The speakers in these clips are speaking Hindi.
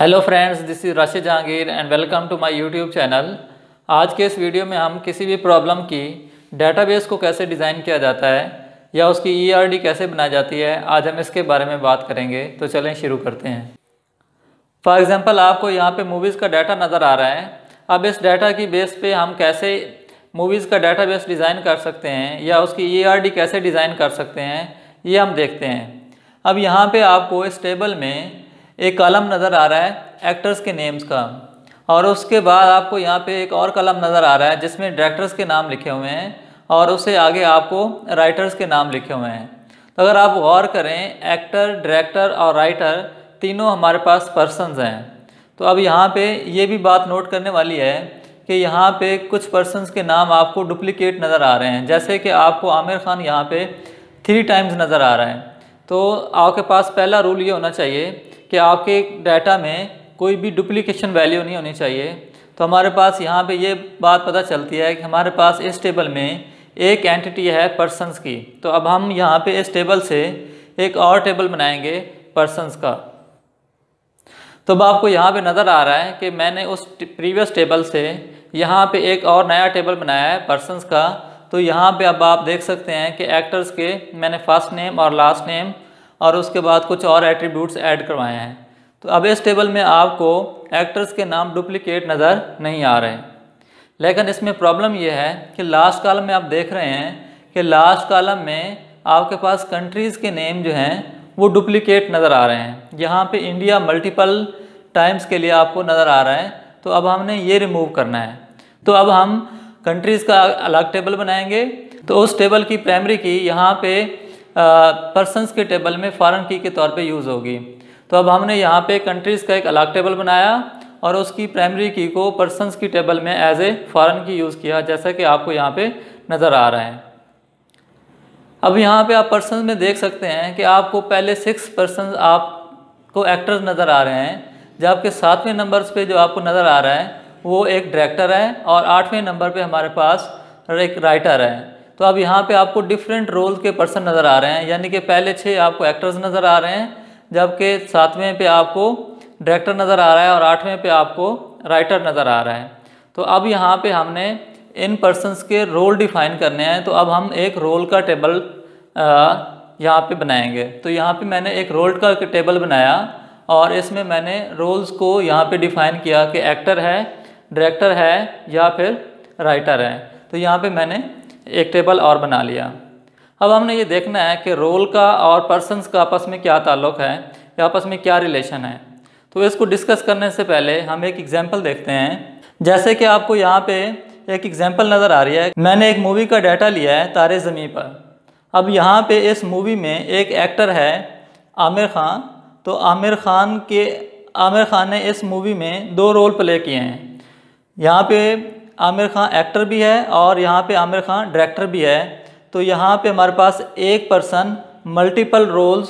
Hello friends, this is Rashid Jahangir and welcome to my YouTube channel. आज के इस वीडियो में हम किसी भी प्रॉब्लम की डेटाबेस को कैसे डिज़ाइन किया जाता है या उसकी ईआरडी कैसे बनाई जाती है, आज हम इसके बारे में बात करेंगे। तो चलें शुरू करते हैं। फॉर एग्जांपल आपको यहाँ पे मूवीज़ का डाटा नज़र आ रहा है। अब इस डाटा की बेस पे हम कैसे मूवीज़ का डाटाबेस डिज़ाइन कर सकते हैं या उसकी ईआरडी कैसे डिज़ाइन कर सकते हैं, ये हम देखते हैं। अब यहाँ पे आपको इस टेबल में एक कॉलम नज़र आ रहा है एक्टर्स के नेम्स का, और उसके बाद आपको यहाँ पे एक और कॉलम नज़र आ रहा है जिसमें डायरेक्टर्स के नाम लिखे हुए हैं और उससे आगे आपको राइटर्स के नाम लिखे हुए हैं। तो अगर आप गौर करें, एक्टर, डायरेक्टर और राइटर तीनों हमारे पास पर्सन्स हैं। तो अब यहाँ पे ये भी बात नोट करने वाली है कि यहाँ पे कुछ पर्सन्स के नाम आपको डुप्लीकेट नज़र आ रहे हैं। जैसे कि आपको आमिर खान यहाँ पे 3 टाइम्स नज़र आ रहा है। तो आपके पास पहला रूल ये होना चाहिए कि आपके डाटा में कोई भी डुप्लीकेशन वैल्यू नहीं होनी चाहिए। तो हमारे पास यहाँ पे ये बात पता चलती है कि हमारे पास इस टेबल में एक एंटिटी है पर्सन्स की। तो अब हम यहाँ पे इस टेबल से एक और टेबल बनाएंगे पर्सन्स का। तो अब आपको यहाँ पे नज़र आ रहा है कि मैंने उस प्रीवियस टेबल से यहाँ पे एक और नया टेबल बनाया है पर्सन्स का। तो यहाँ पे अब आप देख सकते हैं कि एक्टर्स के मैंने फर्स्ट नेम और लास्ट नेम और उसके बाद कुछ और एट्रीब्यूट्स ऐड करवाए हैं। तो अब इस टेबल में आपको एक्टर्स के नाम डुप्लीकेट नज़र नहीं आ रहे, लेकिन इसमें प्रॉब्लम यह है कि लास्ट कॉलम में आप देख रहे हैं कि लास्ट कॉलम में आपके पास कंट्रीज़ के नेम जो हैं वो डुप्लीकेट नज़र आ रहे हैं। यहाँ पे इंडिया मल्टीपल टाइम्स के लिए आपको नज़र आ रहा है। तो अब हमने ये रिमूव करना है। तो अब हम कंट्रीज़ का अलग टेबल बनाएंगे। तो उस टेबल की प्राइमरी की यहाँ पे पर्सन्स के टेबल में फॉरेन की के तौर पे यूज़ होगी। तो अब हमने यहाँ पे कंट्रीज़ का एक अलग टेबल बनाया और उसकी प्राइमरी की को पर्सन्स की टेबल में एज ए फॉरेन की यूज़ किया, जैसा कि आपको यहाँ पे नज़र आ रहा है। अब यहाँ पे आप पर्सन्स में देख सकते हैं कि आपको पहले 6 पर्सन्स आपको एक्टर्स नज़र आ रहे हैं, जबकि 7वें नंबर्स पे जो आपको नज़र आ रहा है वो एक डायरेक्टर है और 8वें नंबर पे हमारे पास एक राइटर है। तो अब यहाँ पे आपको डिफरेंट रोल के पर्सन नज़र आ रहे हैं, यानी कि पहले 6 आपको एक्टर्स नज़र आ रहे हैं, जबकि 7वें पे आपको डायरेक्टर नज़र आ रहा है और 8वें पे आपको राइटर नज़र आ रहा है। तो अब यहाँ पे हमने इन पर्सन्स के रोल डिफाइन करने हैं। तो अब हम एक रोल का टेबल यहाँ पे बनाएंगे। तो यहाँ पे मैंने एक रोल का टेबल बनाया और इसमें मैंने रोल्स को यहाँ पे डिफाइन किया कि एक्टर है, डायरेक्टर है या फिर राइटर है। तो यहाँ पे मैंने एक टेबल और बना लिया। अब हमने ये देखना है कि रोल का और पर्सन्स का आपस में क्या ताल्लुक़ है या आपस में क्या रिलेशन है। तो इसको डिस्कस करने से पहले हम एक एग्जांपल देखते हैं। जैसे कि आपको यहाँ पे एक एग्जांपल नज़र आ रही है। मैंने एक मूवी का डाटा लिया है तारे ज़मीं पर। अब यहाँ पे इस मूवी में एक एक्टर है आमिर खान। तो आमिर खान ने इस मूवी में 2 रोल प्ले किए हैं। यहाँ पे आमिर खान एक्टर भी है और यहाँ पे आमिर खान डायरेक्टर भी है। तो यहाँ पे हमारे पास एक पर्सन मल्टीपल रोल्स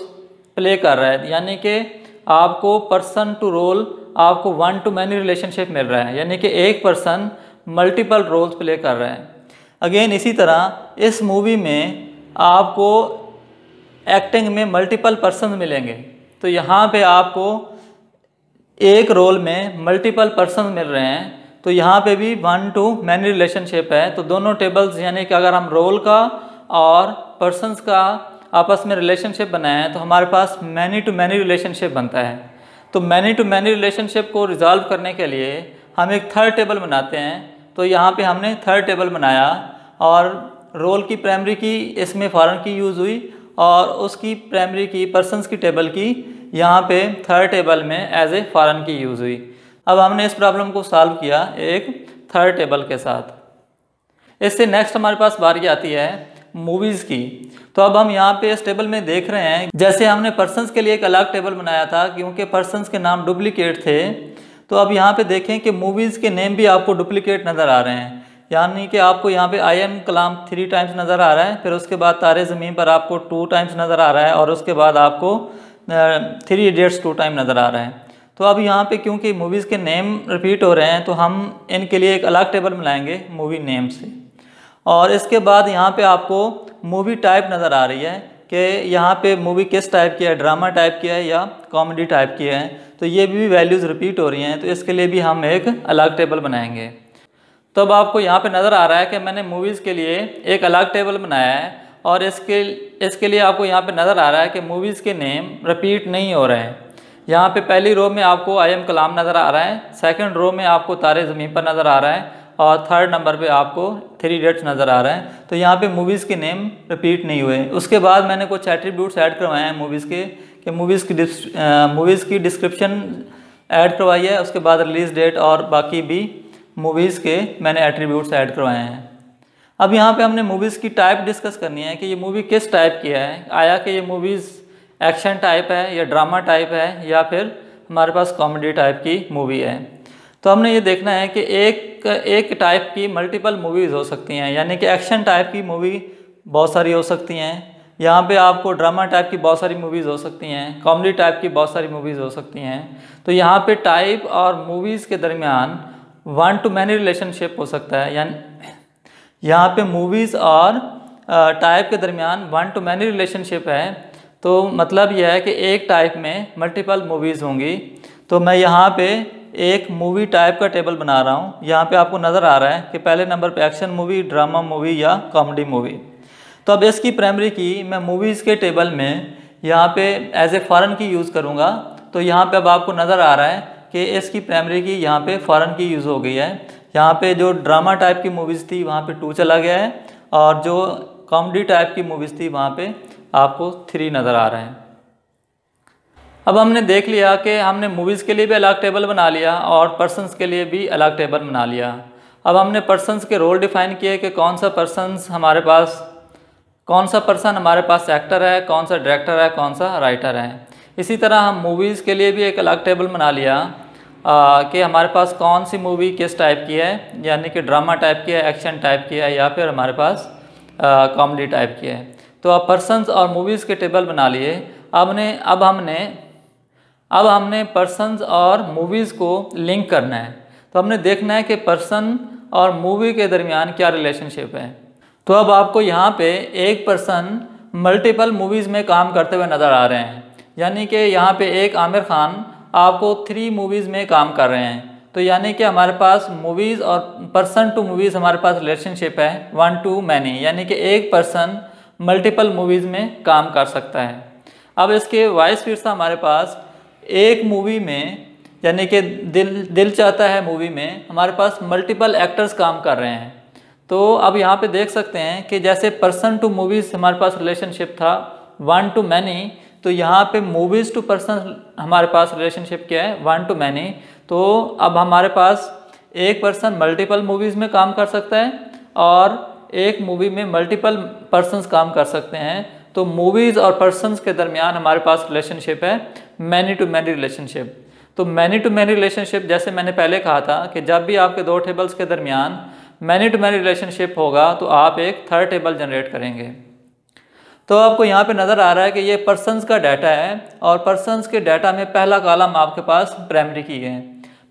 प्ले कर रहा है, यानी कि आपको पर्सन टू रोल आपको 1 to many रिलेशनशिप मिल रहा है, यानी कि एक पर्सन मल्टीपल रोल्स प्ले कर रहा है। अगेन इसी तरह इस मूवी में आपको एक्टिंग में मल्टीपल पर्सन मिलेंगे। तो यहाँ पे आपको एक रोल में मल्टीपल पर्सन मिल रहे हैं। तो यहाँ पे भी 1 to many रिलेशनशिप है। तो दोनों टेबल्स, यानी कि अगर हम रोल का और पर्सन्स का आपस में रिलेशनशिप बनाएं तो हमारे पास मैनी टू मैनी रिलेशनशिप बनता है। तो मैनी टू मैनी रिलेशनशिप को रिजॉल्व करने के लिए हम एक थर्ड टेबल बनाते हैं। तो यहाँ पे हमने थर्ड टेबल बनाया और रोल की प्राइमरी की इसमें फॉरेन की यूज़ हुई और उसकी प्राइमरी की पर्सन्स की टेबल की यहाँ पे थर्ड टेबल में एज ए फॉरेन की यूज़ हुई। अब हमने इस प्रॉब्लम को सॉल्व किया एक थर्ड टेबल के साथ। इससे नेक्स्ट हमारे पास बारी आती है मूवीज़ की। तो अब हम यहाँ पे इस टेबल में देख रहे हैं, जैसे हमने पर्सन्स के लिए एक अलग टेबल बनाया था क्योंकि पर्सन्स के नाम डुप्लीकेट थे। तो अब यहाँ पे देखें कि मूवीज़ के नेम भी आपको डुप्लीकेट नज़र आ रहे हैं, यानी कि आपको यहाँ पे आई एम कलाम 3 टाइम्स नज़र आ रहा है, फिर उसके बाद तारे ज़मीन पर आपको 2 टाइम्स नज़र आ रहा है और उसके बाद आपको 3 इडियट्स 2 टाइम नज़र आ रहा है। तो अब यहाँ पे क्योंकि मूवीज़ के नेम रिपीट हो रहे हैं तो हम इनके लिए एक अलग टेबल बनाएंगे मूवी नेम से। और इसके बाद यहाँ पे आपको मूवी टाइप नज़र आ रही है कि यहाँ पे मूवी किस टाइप की है, ड्रामा टाइप की है या कॉमेडी टाइप की है, तो ये भी वैल्यूज़ रिपीट हो रही हैं, तो इसके लिए भी हम एक अलग टेबल बनाएंगे। तो अब आपको यहाँ पे नज़र आ रहा है कि मैंने मूवीज़ के लिए एक अलग टेबल बनाया है, और इसके लिए आपको यहाँ पे नज़र आ रहा है कि मूवीज़ के नेम रिपीट नहीं हो रहे हैं। यहाँ पे पहली रो में आपको आई एम कलाम नज़र आ रहा है, सेकंड रो में आपको तारे ज़मीन पर नज़र आ रहा है, और थर्ड नंबर पे आपको 3 इडियट्स नज़र आ रहा है। तो यहाँ पे मूवीज़ के नेम रिपीट नहीं हुए। उसके बाद मैंने कुछ एट्रीब्यूट्स ऐड करवाए हैं मूवीज़ के, कि मूवीज़ की डिस्क्रिप्शन ऐड करवाई है, उसके बाद रिलीज़ डेट और बाकी भी मूवीज़ के मैंने एट्रीब्यूट्स ऐड करवाए हैं। अब यहाँ पे हमने मूवीज़ की टाइप डिस्कस करनी है कि ये मूवी किस टाइप की है, आया कि ये मूवीज़ एक्शन टाइप है या ड्रामा टाइप है या फिर हमारे पास कॉमेडी टाइप की मूवी है। तो हमने ये देखना है कि एक टाइप की मल्टीपल मूवीज़ हो सकती हैं, यानी कि एक्शन टाइप की मूवी बहुत सारी हो सकती हैं, यहाँ पे आपको ड्रामा टाइप की बहुत सारी मूवीज़ हो सकती हैं, कॉमेडी टाइप की बहुत सारी मूवीज़ हो सकती हैं। तो यहाँ पे टाइप और मूवीज़ के दरमियान 1 to many रिलेशनशिप हो सकता है, यानी यहाँ पे मूवीज़ और टाइप के दरमियान 1 to many रिलेशनशिप है। तो मतलब यह है कि एक टाइप में मल्टीपल मूवीज़ होंगी। तो मैं यहाँ पे एक मूवी टाइप का टेबल बना रहा हूँ। यहाँ पे आपको नज़र आ रहा है कि पहले नंबर पे एक्शन मूवी, ड्रामा मूवी या कॉमेडी मूवी। तो अब इसकी प्राइमरी की मैं मूवीज़ के टेबल में यहाँ पे एज ए फॉरेन की यूज़ करूँगा। तो यहाँ पे अब आपको नज़र आ रहा है कि इसकी प्राइमरी की यहाँ पे फॉरेन की यूज़ हो गई है। यहाँ पे जो ड्रामा टाइप की मूवीज़ थी वहाँ पे 2 चला गया है, और जो कॉमेडी टाइप की मूवीज़ थी वहाँ पे आपको 3 नज़र आ रहे हैं। अब हमने देख लिया कि हमने मूवीज़ के लिए भी अलग टेबल बना लिया और पर्सन्स के लिए भी अलग टेबल बना लिया। अब हमने पर्सन्स के रोल डिफ़ाइन किए कि कौन सा पर्सन हमारे पास एक्टर है, कौन सा डायरेक्टर है, कौन सा राइटर है। इसी तरह हम मूवीज़ के लिए भी एक अलग टेबल बना लिया कि हमारे पास कौन सी मूवी किस टाइप की है, यानी कि ड्रामा टाइप की है, एक्शन टाइप की है या फिर हमारे पास कॉमेडी टाइप की है। तो अब पर्सन्स और मूवीज़ के टेबल बना लिए। अब हमने पर्सन्स और मूवीज़ को लिंक करना है। तो हमने देखना है कि पर्सन और मूवी के दरमियान क्या रिलेशनशिप है। तो अब आपको यहाँ पे एक पर्सन मल्टीपल मूवीज़ में काम करते हुए नज़र आ रहे हैं, यानी कि यहाँ पे एक आमिर खान आपको 3 मूवीज़ में काम कर रहे हैं। तो यानी कि हमारे पास मूवीज़ और पर्सन टू मूवीज़ हमारे पास रिलेशनशिप है 1 to many, यानी कि एक पर्सन मल्टीपल मूवीज़ में काम कर सकता है। अब इसके वाइस वर्सा हमारे पास एक मूवी में, यानी कि दिल चाहता है मूवी में हमारे पास मल्टीपल एक्टर्स काम कर रहे हैं। तो अब यहाँ पे देख सकते हैं कि जैसे पर्सन टू मूवीज़ हमारे पास रिलेशनशिप था 1 to many, तो यहाँ पे मूवीज़ टू पर्सन हमारे पास रिलेशनशिप क्या है 1 to many। तो अब हमारे पास एक पर्सन मल्टीपल मूवीज़ में काम कर सकता है और एक मूवी में मल्टीपल पर्सन्स काम कर सकते हैं। तो मूवीज़ और पर्सन्स के दरमियान हमारे पास रिलेशनशिप है मैनी टू मैनी रिलेशनशिप। तो मैनी टू मैनी रिलेशनशिप जैसे मैंने पहले कहा था कि जब भी आपके 2 टेबल्स के दरमियान मैनी टू मैनी रिलेशनशिप होगा तो आप एक थर्ड टेबल जनरेट करेंगे। तो आपको यहाँ पे नज़र आ रहा है कि ये पर्सन्स का डाटा है और पर्सन्स के डाटा में पहला कॉलम आपके पास प्राइमरी की है।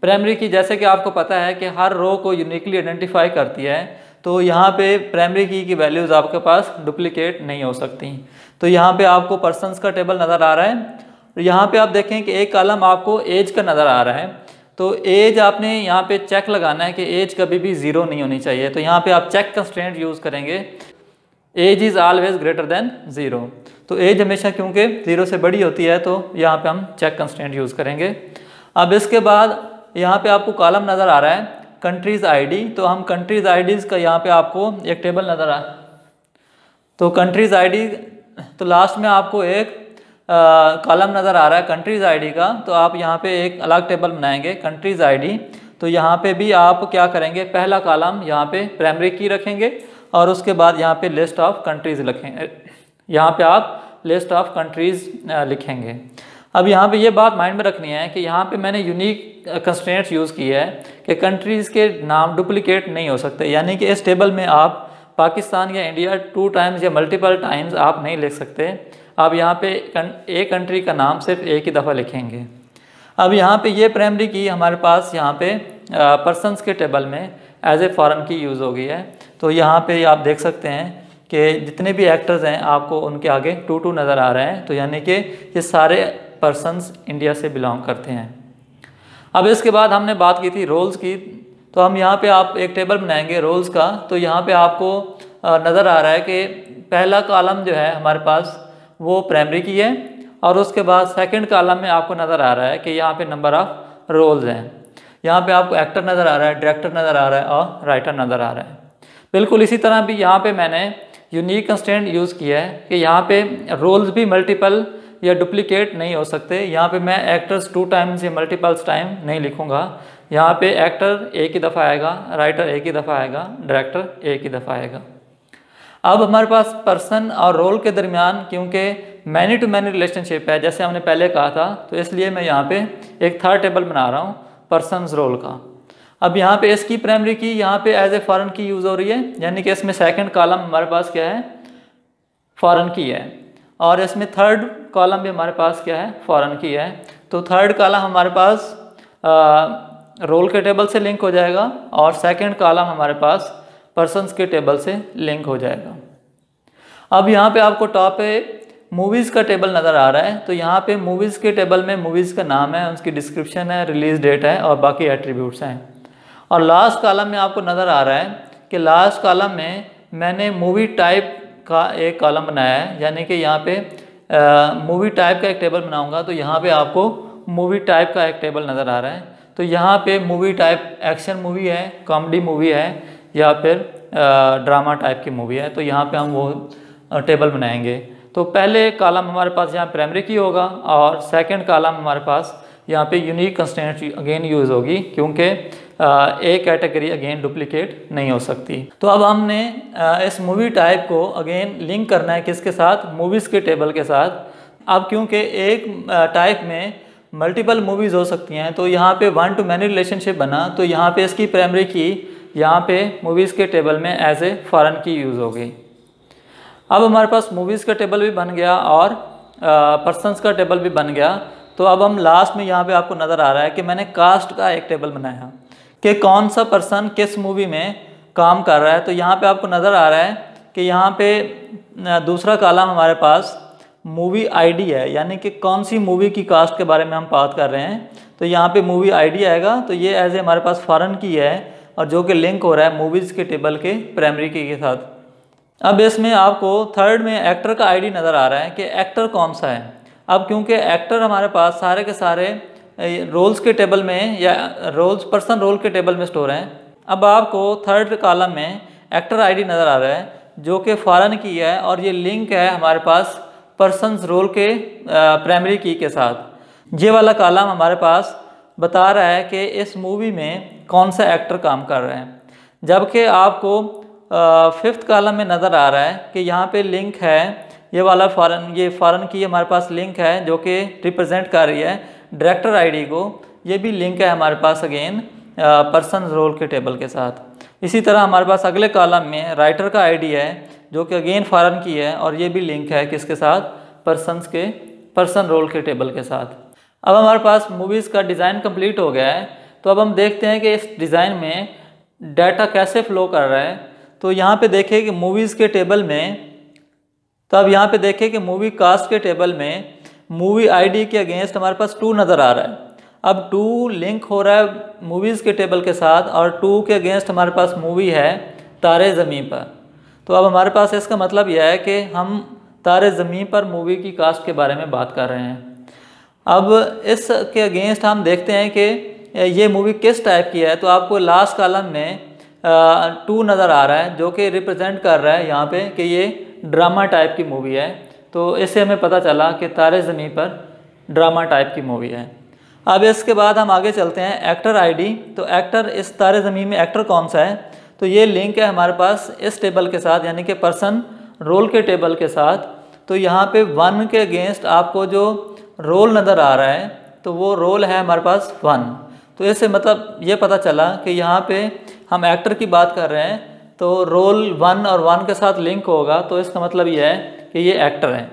प्राइमरी की जैसे कि आपको पता है कि हर रो को यूनिकली आइडेंटिफाई करती है। तो यहाँ पे प्राइमरी की वैल्यूज़ आपके पास डुप्लीकेट नहीं हो सकती। तो यहाँ पे आपको पर्सन्स का टेबल नज़र आ रहा है। यहाँ पे आप देखें कि एक कॉलम आपको एज का नज़र आ रहा है। तो एज आपने यहाँ पे चेक लगाना है कि एज कभी भी 0 नहीं होनी चाहिए। तो यहाँ पे आप चेक कंस्ट्रेंट यूज़ करेंगे, age is always greater than 0। तो एज हमेशा क्योंकि 0 से बड़ी होती है तो यहाँ पे हम चेक कंस्ट्रेंट यूज़ करेंगे। अब इसके बाद यहाँ पे आपको कॉलम नज़र आ रहा है कंट्रीज़ आईडी। तो हम कंट्रीज़ आईडीज़ का यहाँ पे आपको एक टेबल नज़र आ, तो कंट्रीज़ आईडी, तो लास्ट में आपको एक कॉलम नज़र आ रहा है कंट्रीज़ आईडी का। तो आप यहाँ पे एक अलग टेबल बनाएंगे कंट्रीज़ आईडी। तो यहाँ पे भी आप क्या करेंगे, पहला कॉलम यहाँ पे प्राइमरी की रखेंगे और उसके बाद यहाँ पे लिस्ट ऑफ कंट्रीज़ लिखेंगे। यहाँ पे आप लिस्ट ऑफ कंट्रीज़ लिखेंगे। अब यहाँ पे ये बात माइंड में रखनी है कि यहाँ पे मैंने यूनिक कंस्ट्रेंट्स यूज़ की है कि कंट्रीज़ के नाम डुप्लीकेट नहीं हो सकते, यानी कि इस टेबल में आप पाकिस्तान या इंडिया 2 टाइम्स या मल्टीपल टाइम्स आप नहीं लिख सकते। आप यहाँ पे एक कंट्री का नाम सिर्फ एक ही दफ़ा लिखेंगे। अब यहाँ पे ये प्राइमरी की हमारे पास यहाँ पे पर्सन्स के टेबल में एज ए फॉरेन की यूज़ हो गई है। तो यहाँ पे आप देख सकते हैं कि जितने भी एक्टर्स हैं आपको उनके आगे 2 नज़र आ रहे हैं, तो यानी कि ये सारे पर्सन्स इंडिया से बिलोंग करते हैं। अब इसके बाद हमने बात की थी रोल्स की, तो हम यहाँ पे आप एक टेबल बनाएंगे रोल्स का। तो यहाँ पे आपको नज़र आ रहा है कि पहला कॉलम जो है हमारे पास वो प्राइमरी की है, और उसके बाद सेकंड कॉलम में आपको नज़र आ रहा है कि यहाँ पे नंबर ऑफ रोल्स हैं। यहाँ पे आपको एक्टर नज़र आ रहा है, डायरेक्टर नज़र आ रहा है और राइटर नज़र आ रहा है। बिल्कुल इसी तरह भी यहाँ पे मैंने यूनिक कंस्ट्रेंट यूज़ किया है कि यहाँ पे रोल्स भी मल्टीपल या डुप्लीकेट नहीं हो सकते। यहाँ पे मैं एक्टर्स 2 टाइम्स या मल्टीपल्स टाइम नहीं लिखूँगा। यहाँ पे एक्टर एक ही दफ़ा आएगा, राइटर एक ही दफ़ा आएगा, डायरेक्टर एक ही दफ़ा आएगा। अब हमारे पास पर्सन और रोल के दरमियान क्योंकि मैनी टू मैनी रिलेशनशिप है, जैसे हमने पहले कहा था, तो इसलिए मैं यहाँ पे एक थर्ड टेबल बना रहा हूँ पर्सनस रोल का। अब यहाँ पे इसकी प्राइमरी की यहाँ पे एज ए फॉरेन की यूज़ हो रही है, यानी कि इसमें सेकंड कॉलम हमारे पास क्या है, फॉरेन की है, और इसमें थर्ड कॉलम भी हमारे पास क्या है, फॉरेन की है। तो थर्ड कॉलम हमारे पास रोल के टेबल से लिंक हो जाएगा और सेकंड कॉलम हमारे पास पर्सन्स के टेबल से लिंक हो जाएगा। अब यहाँ पे आपको टॉप पे मूवीज़ का टेबल नज़र आ रहा है, तो यहाँ पे मूवीज़ के टेबल में मूवीज़ का नाम है, उसकी डिस्क्रिप्शन है, रिलीज़ डेट है और बाकी एट्रीब्यूट्स हैं। और लास्ट कॉलम में आपको नज़र आ रहा है कि लास्ट कॉलम में मैंने मूवी टाइप का एक कॉलम बनाया है, यानी कि यहाँ पे मूवी टाइप का एक टेबल बनाऊँगा, तो यहाँ पे आपको मूवी टाइप का एक टेबल नज़र आ रहा है। तो यहाँ पे मूवी टाइप एक्शन मूवी है, कॉमेडी मूवी है या फिर ड्रामा टाइप की मूवी है, तो यहाँ पे हम वो टेबल बनाएंगे। तो पहले कॉलम हमारे पास यहाँ प्राइमरी की होगा और सेकंड कॉलम हमारे पास यहाँ पे यूनिक कंस्ट्रेंट अगेन यूज़ होगी, क्योंकि एक कैटेगरी अगेन डुप्लीकेट नहीं हो सकती। तो अब हमने इस मूवी टाइप को अगेन लिंक करना है किसके साथ, मूवीज़ के टेबल के साथ। अब क्योंकि एक टाइप में मल्टीपल मूवीज़ हो सकती हैं, तो यहाँ पे 1 टू मैनी रिलेशनशिप बना, तो यहाँ पे इसकी प्राइमरी की यहाँ पे मूवीज़ के टेबल में एज ए फॉरेन की यूज़ होगी। अब हमारे पास मूवीज़ का टेबल भी बन गया और पर्सन्स का टेबल भी बन गया। तो अब हम लास्ट में यहाँ पे आपको नज़र आ रहा है कि मैंने कास्ट का एक टेबल बनाया कि कौन सा पर्सन किस मूवी में काम कर रहा है। तो यहाँ पे आपको नज़र आ रहा है कि यहाँ पे दूसरा कॉलम हमारे पास मूवी आईडी है, यानी कि कौन सी मूवी की कास्ट के बारे में हम बात कर रहे हैं। तो यहाँ पे मूवी आईडी आएगा, तो ये एज ए हमारे पास फॉरेन की है और जो कि लिंक हो रहा है मूवीज़ के टेबल के प्राइमरी की के साथ। अब इसमें आपको थर्ड में एक्टर का आईडी नज़र आ रहा है कि एक्टर कौन सा है। अब क्योंकि एक्टर हमारे पास सारे के सारे रोल्स के टेबल में या रोल्स पर्सन रोल के टेबल में स्टोर हैं। अब आपको थर्ड कॉलम में एक्टर आईडी नज़र आ रहा है जो कि फॉरेन की है और ये लिंक है हमारे पास पर्सन्स रोल के प्राइमरी की के साथ। ये वाला कॉलम हमारे पास बता रहा है कि इस मूवी में कौन सा एक्टर काम कर रहे हैं, जबकि आपको फिफ्थ कॉलम में नज़र आ रहा है कि यहाँ पे लिंक है ये वाला फॉरेन, ये फॉरेन की हमारे पास लिंक है जो कि रिप्रेजेंट कर रही है डायरेक्टर आईडी को। ये भी लिंक है हमारे पास अगेन पर्सन रोल के टेबल के साथ। इसी तरह हमारे पास अगले कॉलम में राइटर का आईडी है जो कि अगेन फॉरेन की है और ये भी लिंक है किसके साथ, पर्सन्स के पर्सन रोल के टेबल के साथ। अब हमारे पास मूवीज़ का डिज़ाइन कंप्लीट हो गया है। तो अब हम देखते हैं कि इस डिज़ाइन में डाटा कैसे फ्लो कर रहा है। तो यहाँ पे देखें कि मूवीज़ के टेबल में, तो अब यहाँ पे देखें कि मूवी कास्ट के टेबल में मूवी आईडी के अगेंस्ट हमारे पास 2 नज़र आ रहा है। अब 2 लिंक हो रहा है मूवीज़ के टेबल के साथ और 2 के अगेंस्ट हमारे पास मूवी है तारे ज़मीं पर। तो अब हमारे पास इसका मतलब यह है कि हम तारे ज़मीं पर मूवी की कास्ट के बारे में बात कर रहे हैं। अब इसके अगेंस्ट हम देखते हैं कि ये मूवी किस टाइप की है। तो आपको लास्ट कॉलम में 2 नज़र आ रहा है जो कि रिप्रेजेंट कर रहा है यहाँ पे कि ये ड्रामा टाइप की मूवी है। तो इससे हमें पता चला कि तारे ज़मीं पर ड्रामा टाइप की मूवी है। अब इसके बाद हम आगे चलते हैं एक्टर आईडी। तो एक्टर इस तारे ज़मीं में एक्टर कौन सा है, तो ये लिंक है हमारे पास इस टेबल के साथ, यानी कि पर्सन रोल के टेबल के साथ। तो यहाँ पे 1 के अगेंस्ट आपको जो रोल नज़र आ रहा है तो वो रोल है हमारे पास 1। तो इससे मतलब ये पता चला कि यहाँ पे हम एक्टर की बात कर रहे हैं तो रोल 1 और 1 के साथ लिंक होगा, तो इसका मतलब ये है कि ये एक्टर है।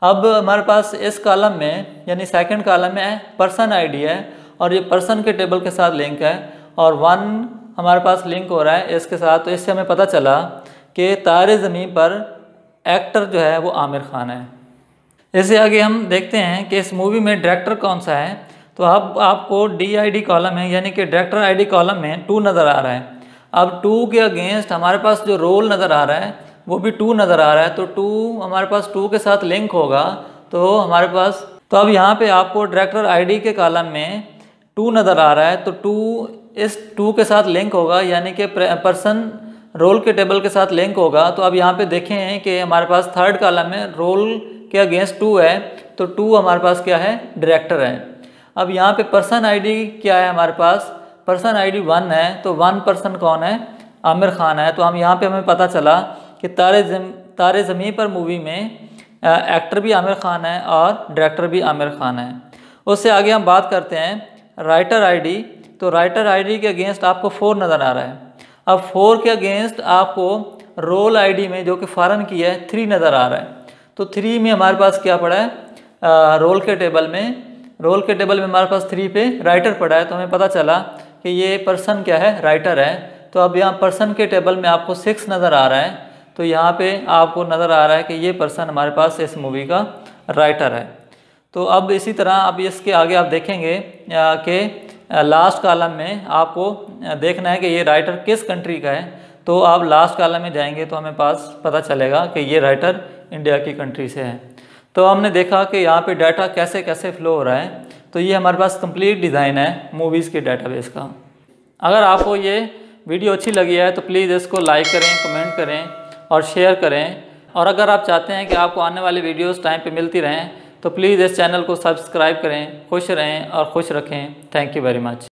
अब हमारे पास इस कॉलम में यानी सेकंड कॉलम में पर्सन आईडी है और ये पर्सन के टेबल के साथ लिंक है और 1 हमारे पास लिंक हो रहा है इसके साथ। तो इससे हमें पता चला कि तारे ज़मीन पर एक्टर जो है वो आमिर खान है। इससे आगे हम देखते हैं कि इस मूवी में डायरेक्टर कौन सा है। तो अब आपको DID कॉलम है यानी कि डायरेक्टर ID कॉलम में 2 नज़र आ रहा है। अब 2 के अगेंस्ट हमारे पास जो रोल नज़र आ रहा है वो भी 2 नज़र आ रहा है। तो 2 हमारे पास 2 के साथ लिंक होगा तो हमारे पास, तो अब यहाँ पे आपको डायरेक्टर ID के कॉलम में 2 नज़र आ रहा है। तो 2 इस 2 के साथ लिंक होगा यानी कि पर्सन रोल के टेबल के साथ लिंक होगा। तो अब यहाँ पे देखें कि हमारे पास थर्ड कॉलम में रोल के अगेंस्ट 2 है, तो 2 हमारे पास क्या है, डायरेक्टर है। अब यहाँ पे पर्सन ID क्या है, हमारे पास पर्सन ID 1 है। तो 1 पर्सन कौन है, आमिर खान है। तो हम यहाँ पे हमें पता चला कि तारे ज़मीन पर मूवी में एक्टर भी आमिर खान है और डायरेक्टर भी आमिर खान है। उससे आगे हम बात करते हैं राइटर ID। तो राइटर ID के अगेंस्ट आपको 4 नज़र आ रहा है। अब 4 के अगेंस्ट आपको रोल ID में जो कि फॉरेन की है 3 नज़र आ रहा है। तो 3 में हमारे पास क्या पड़ा है, रोल के टेबल में हमारे पास 3 पे राइटर पड़ा है। तो हमें पता चला कि ये पर्सन क्या है, राइटर है। तो अब यहाँ पर्सन के टेबल में आपको 6 नज़र आ रहा है। तो यहाँ पे आपको नज़र आ रहा है कि ये पर्सन हमारे पास इस मूवी का राइटर है। तो अब इसी तरह अब इसके आगे आप देखेंगे कि लास्ट कॉलम में आपको देखना है कि ये राइटर किस कंट्री का है। तो आप लास्ट कॉलम में जाएंगे तो हमें पास पता चलेगा कि ये राइटर इंडिया की कंट्री से है। तो हमने देखा कि यहाँ पे डाटा कैसे कैसे फ्लो हो रहा है। तो ये हमारे पास कंप्लीट डिज़ाइन है मूवीज़ के डाटाबेस का। अगर आपको ये वीडियो अच्छी लगी है तो प्लीज़ इसको लाइक करें, कमेंट करें और शेयर करें। और अगर आप चाहते हैं कि आपको आने वाली वीडियोस टाइम पे मिलती रहें तो प्लीज़ इस चैनल को सब्सक्राइब करें। खुश रहें और खुश रखें। Thank you very much.